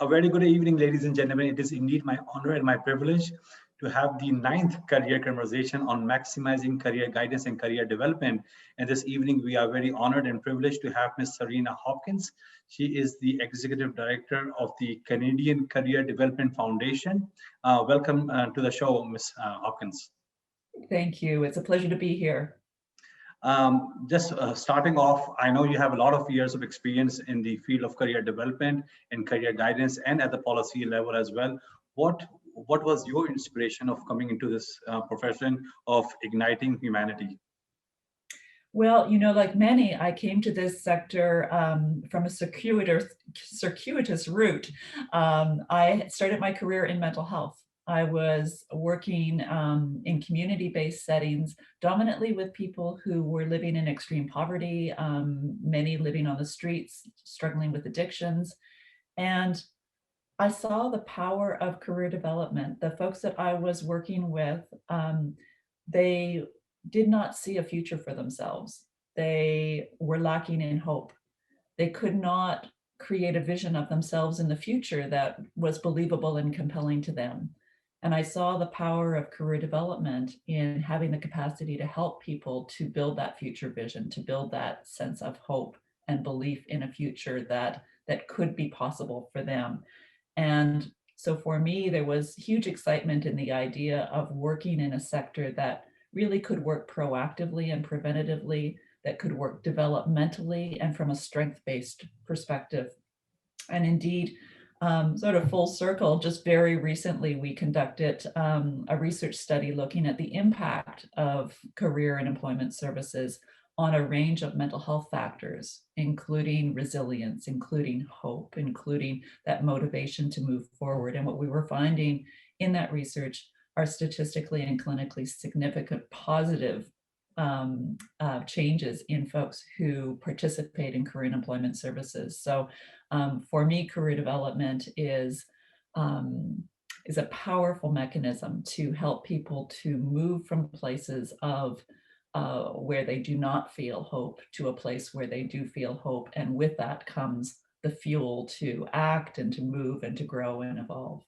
A very good evening, ladies and gentlemen. It is indeed my honor and my privilege to have the ninth career conversation on maximizing career guidance and career development. And this evening, we are very honored and privileged to have Ms. Sareena Hopkins. She is the Executive Director of the Canadian Career Development Foundation. Welcome to the show, Ms. Hopkins. Thank you. It's a pleasure to be here. Just starting off, I know you have a lot of years of experience in the field of career development and career guidance and at the policy level as well. What was your inspiration of coming into this profession of igniting humanity? Well, like many, I came to this sector from a circuitous route. I started my career in mental health. I was working in community-based settings, dominantly with people who were living in extreme poverty, many living on the streets, struggling with addictions. And I saw the power of career development. The folks that I was working with, they did not see a future for themselves. They were lacking in hope. They could not create a vision of themselves in the future that was believable and compelling to them. And I saw the power of career development in having the capacity to help people to build that future vision, to build that sense of hope and belief in a future that could be possible for them. And so for me, there was huge excitement in the idea of working in a sector that really could work proactively and preventatively, that could work developmentally and from a strength-based perspective. And indeed, sort of full circle, just very recently, we conducted a research study looking at the impact of career and employment services on a range of mental health factors, including resilience, including hope, including that motivation to move forward. And what we were finding in that research are statistically and clinically significant positive changes in folks who participate in career and employment services. So for me, career development is a powerful mechanism to help people to move from places of where they do not feel hope to a place where they do feel hope. And with that comes the fuel to act and to move and to grow and evolve.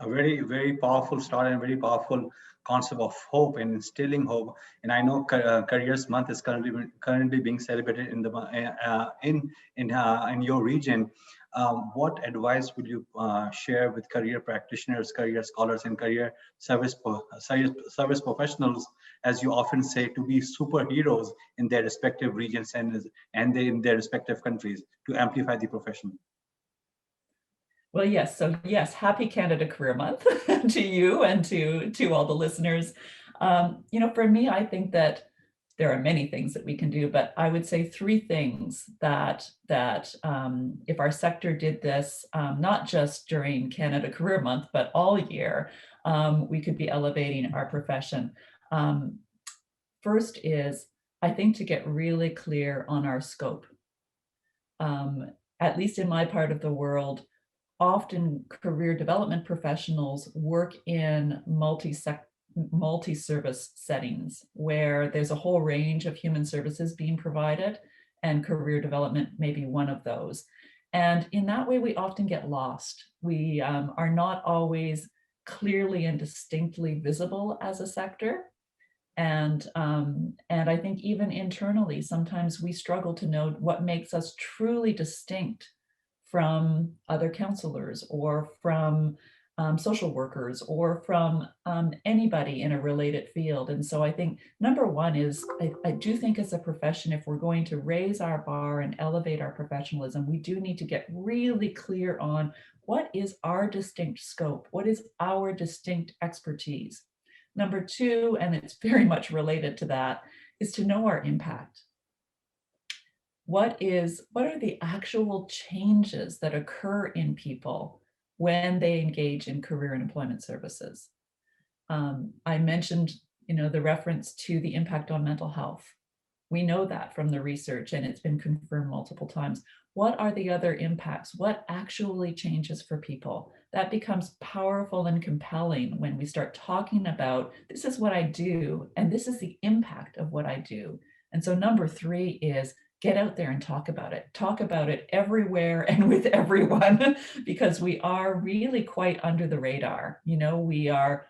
A very, very powerful start and very powerful concept of hope and instilling hope. And I know Careers Month is currently being celebrated in the in your region. What advice would you share with career practitioners, career scholars, and career service professionals, as you often say, to be superheroes in their respective regions and in their respective countries to amplify the profession? Well, yes. So yes, happy Canada Career Month to you and to all the listeners. For me, I think that there are many things that we can do, but I would say three things that if our sector did this, not just during Canada Career Month, but all year, we could be elevating our profession. First is, I think, to get really clear on our scope. At least in my part of the world, often career development professionals work in multi-service settings where there's a whole range of human services being provided, and career development may be one of those. And in that way, we often get lost. We are not always clearly and distinctly visible as a sector. And I think even internally, sometimes we struggle to know what makes us truly distinct from other counselors or from social workers or from anybody in a related field. And so I think number one is, I do think as a profession, if we're going to raise our bar and elevate our professionalism, we do need to get really clear on what is our distinct scope, what is our distinct expertise. Number two, and it's very much related to that, is to know our impact. What are the actual changes that occur in people when they engage in career and employment services? I mentioned, the reference to the impact on mental health. We know that from the research, and it's been confirmed multiple times. What are the other impacts? What actually changes for people? That becomes powerful and compelling when we start talking about, this is what I do, and this is the impact of what I do. And so number three is get out there and talk about it. Talk about it everywhere and with everyone, because we are really quite under the radar. You know, we are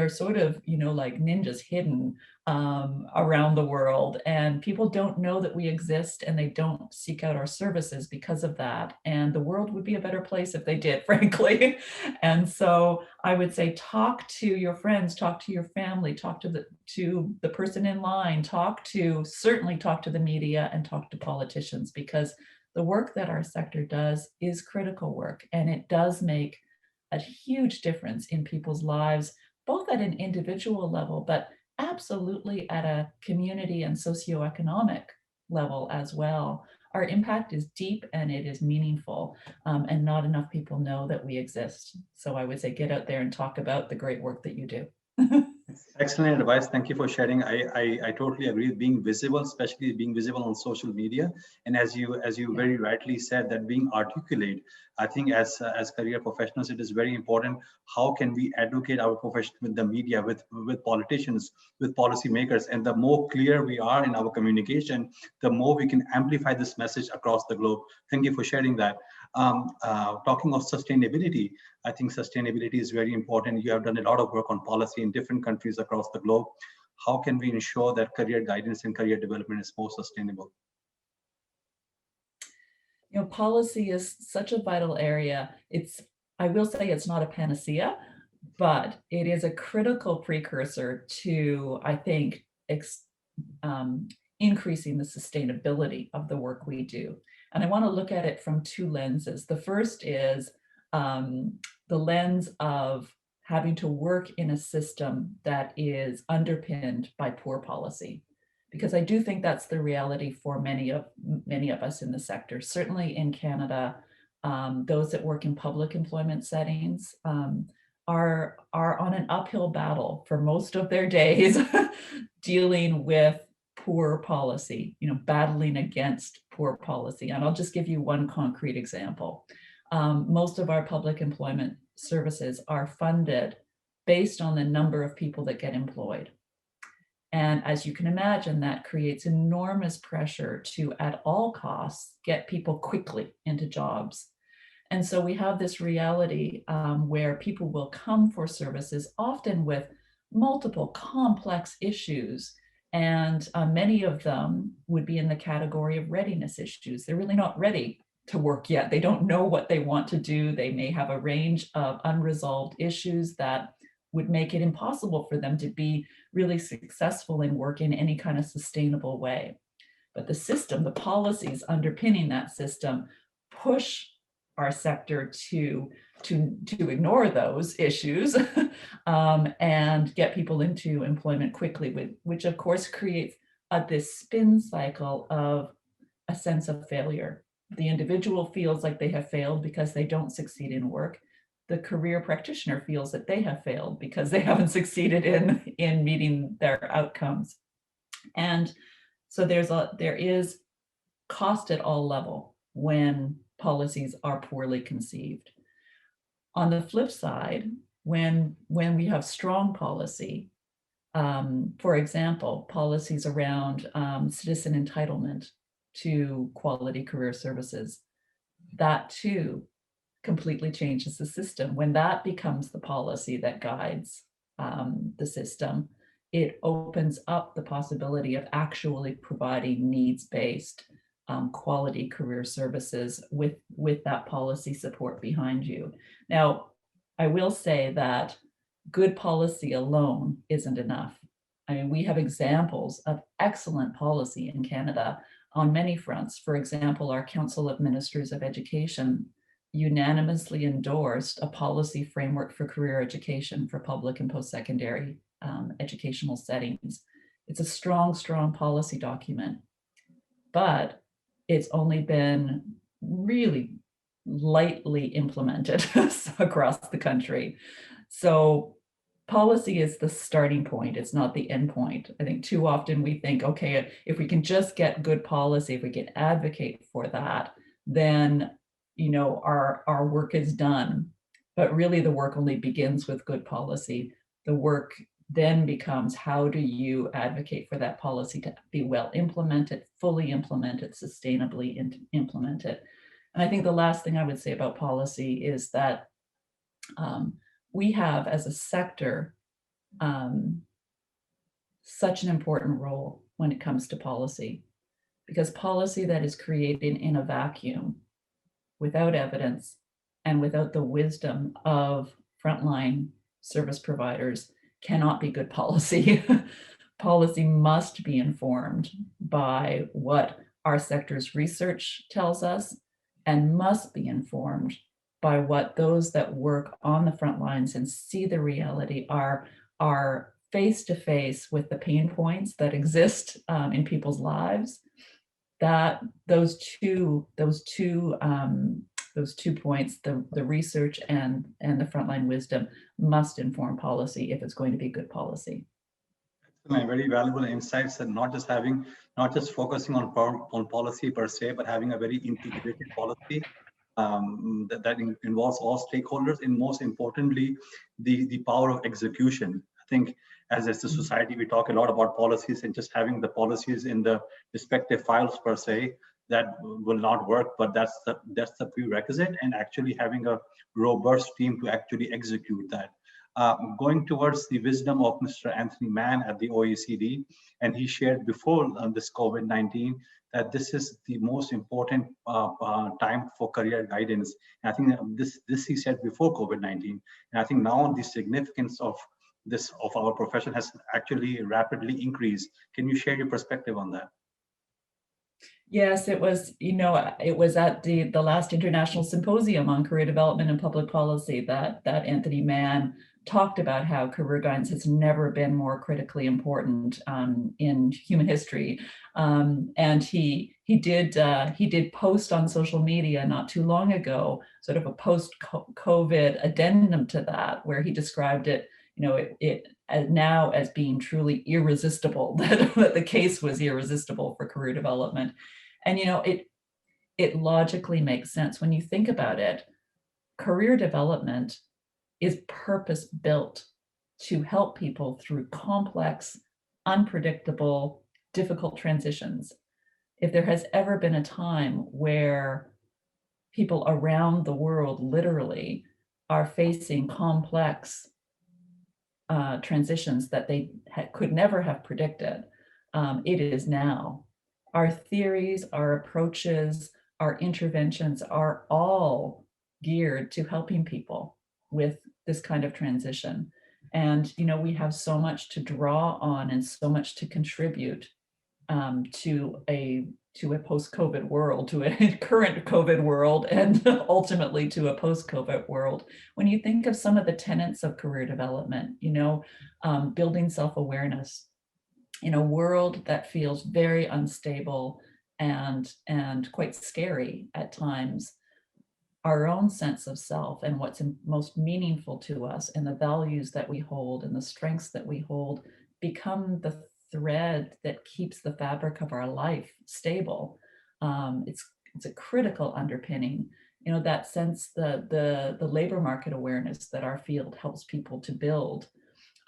sort of, you know, like ninjas hidden around the world, and people don't know that we exist, and they don't seek out our services because of that. And the world would be a better place if they did, frankly. And so I would say, talk to your friends, talk to your family, talk to the person in line, certainly talk to the media, and talk to politicians, because the work that our sector does is critical work, and it does make a huge difference in people's lives, both at an individual level, but absolutely at a community and socioeconomic level as well. Our impact is deep and it is meaningful, and not enough people know that we exist. So I would say, get out there and talk about the great work that you do. Excellent advice. Thank you for sharing. I totally agree with being visible, especially being visible on social media. And as you very rightly said, that being articulate, I think as career professionals, it is very important. How can we advocate our profession with the media, with politicians, with policymakers? And the more clear we are in our communication, the more we can amplify this message across the globe. Thank you for sharing that. Talking of sustainability, I think sustainability is very important. You have done a lot of work on policy in different countries across the globe. How can we ensure that career guidance and career development is more sustainable? You know, policy is such a vital area. I will say, it's not a panacea, but it is a critical precursor to, I think, um, increasing the sustainability of the work we do. And I want to look at it from two lenses. The first is the lens of having to work in a system that is underpinned by poor policy, because I do think that's the reality for many of us in the sector. Certainly in Canada, those that work in public employment settings are on an uphill battle for most of their days, dealing with poor policy, you know, battling against poor policy. And I'll just give you one concrete example. Most of our public employment services are funded based on the number of people that get employed. And as you can imagine, that creates enormous pressure to, at all costs, get people quickly into jobs. And so we have this reality where people will come for services, often with multiple complex issues. And many of them would be in the category of readiness issues. They're really not ready to work yet. They don't know what they want to do. They may have a range of unresolved issues that would make it impossible for them to be really successful in work in any kind of sustainable way. But the system, the policies underpinning that system, push our sector to ignore those issues and get people into employment quickly, which of course creates this spin cycle of a sense of failure. The individual feels like they have failed because they don't succeed in work. The career practitioner feels that they have failed because they haven't succeeded in meeting their outcomes. And so there is cost at all level when policies are poorly conceived. On the flip side, when we have strong policy, for example, policies around citizen entitlement to quality career services, that too completely changes the system. When that becomes the policy that guides the system, it opens up the possibility of actually providing needs-based quality career services with that policy support behind you. Now, I will say that good policy alone isn't enough. I mean, we have examples of excellent policy in Canada on many fronts. For example, our Council of Ministers of Education unanimously endorsed a policy framework for career education for public and post-secondary educational settings. It's a strong, strong policy document, but it's only been really lightly implemented across the country. So policy is the starting point. It's not the end point. I think too often we think, okay, if we can just get good policy, if we can advocate for that, then our work is done. But really the work only begins with good policy. The work then becomes, how do you advocate for that policy to be well implemented, fully implemented, sustainably implemented? And I think the last thing I would say about policy is that we have, as a sector, such an important role when it comes to policy, because policy that is created in a vacuum, without evidence, and without the wisdom of frontline service providers cannot be good policy. Policy must be informed by what our sector's research tells us, and must be informed by what those that work on the front lines and see the reality are face to face with the pain points that exist in people's lives. That those two points, the research and the frontline wisdom, must inform policy if it's going to be good policy. Very valuable insights, and not just focusing on policy per se, but having a very integrated policy that involves all stakeholders, and most importantly, the power of execution. I think as a society, we talk a lot about policies, and just having the policies in the respective files per se, that will not work, but that's the prerequisite, and actually having a robust team to actually execute that. Going towards the wisdom of Mr. Anthony Mann at the OECD, and he shared before this COVID-19 that this is the most important time for career guidance. And I think this he said before COVID-19, and I think now the significance of our profession has actually rapidly increased. Can you share your perspective on that? Yes, it was, it was at the last International Symposium on Career Development and Public Policy that Anthony Mann talked about how career guidance has never been more critically important in human history. And he did post on social media not too long ago, sort of a post-COVID addendum to that, where he described it, now as being truly irresistible, that the case was irresistible for career development. And it logically makes sense when you think about it. Career development is purpose-built to help people through complex, unpredictable, difficult transitions. If there has ever been a time where people around the world literally are facing complex transitions that they could never have predicted, it is now. Our theories, our approaches, our interventions are all geared to helping people with this kind of transition. And we have so much to draw on and so much to contribute to a post-COVID world, to a current COVID world, and ultimately to a post-COVID world. When you think of some of the tenets of career development, building self-awareness in a world that feels very unstable and quite scary at times, our own sense of self and what's most meaningful to us and the values that we hold and the strengths that we hold become the thread that keeps the fabric of our life stable. It's a critical underpinning. That sense, the labor market awareness that our field helps people to build,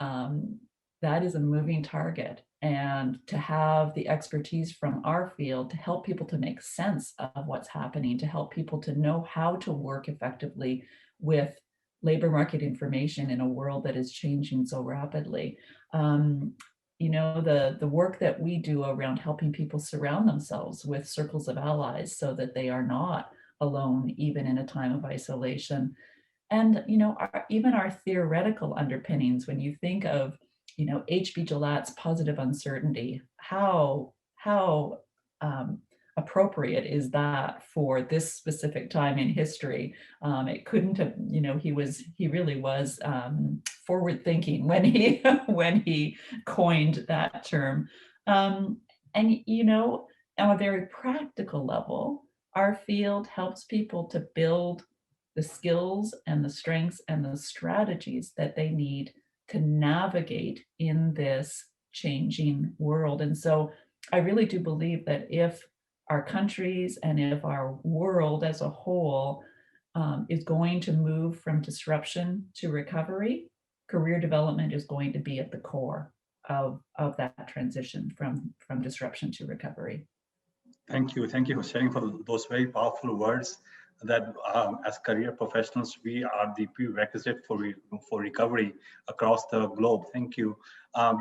that is a moving target. And to have the expertise from our field to help people to make sense of what's happening, to help people to know how to work effectively with labor market information in a world that is changing so rapidly. The work that we do around helping people surround themselves with circles of allies so that they are not alone, even in a time of isolation. And, even our theoretical underpinnings, when you think of H.B. Gillat's positive uncertainty, how appropriate is that for this specific time in history? It couldn't have, he really was forward thinking when he coined that term. And on a very practical level, our field helps people to build the skills and the strengths and the strategies that they need to navigate in this changing world. And so I really do believe that if our countries and if our world as a whole is going to move from disruption to recovery, career development is going to be at the core of that transition from disruption to recovery. Thank you. Thank you for sharing for those very powerful words that as career professionals, we are the prerequisite for recovery across the globe. Thank you.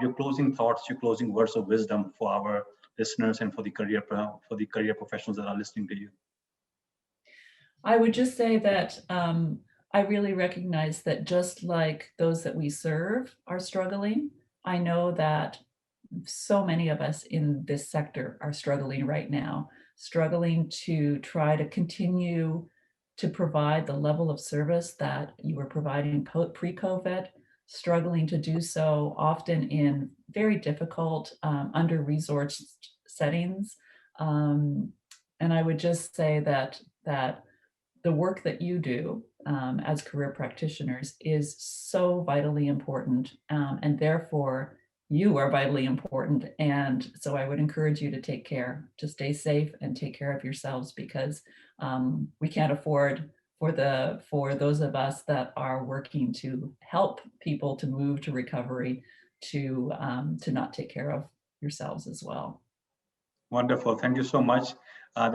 Your closing thoughts, your closing words of wisdom for our listeners and for the career professionals that are listening to you. I would just say that I really recognize that just like those that we serve are struggling, I know that so many of us in this sector are struggling right now, struggling to try to continue to provide the level of service that you were providing pre-COVID, struggling to do so often in very difficult, under-resourced settings. And I would just say that the work that you do as career practitioners is so vitally important, and therefore you are vitally important. And so I would encourage you to take care, to stay safe and take care of yourselves, because we can't afford for those of us that are working to help people to move to recovery to not take care of yourselves as well. Wonderful. Thank you so much. I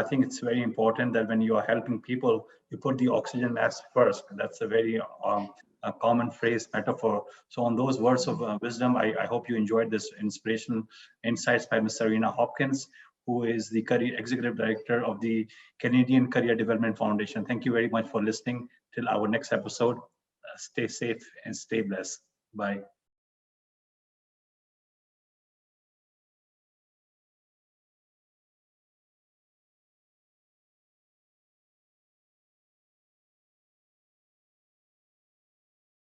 think it's very important that when you are helping people, you put the oxygen mask first. That's a very a common phrase, metaphor. So on those words of wisdom, I hope you enjoyed this inspirational insights by Ms. Sareena Hopkins, who is the Executive Director of the Canadian Career Development Foundation. Thank you very much for listening. Till our next episode, stay safe and stay blessed. Bye.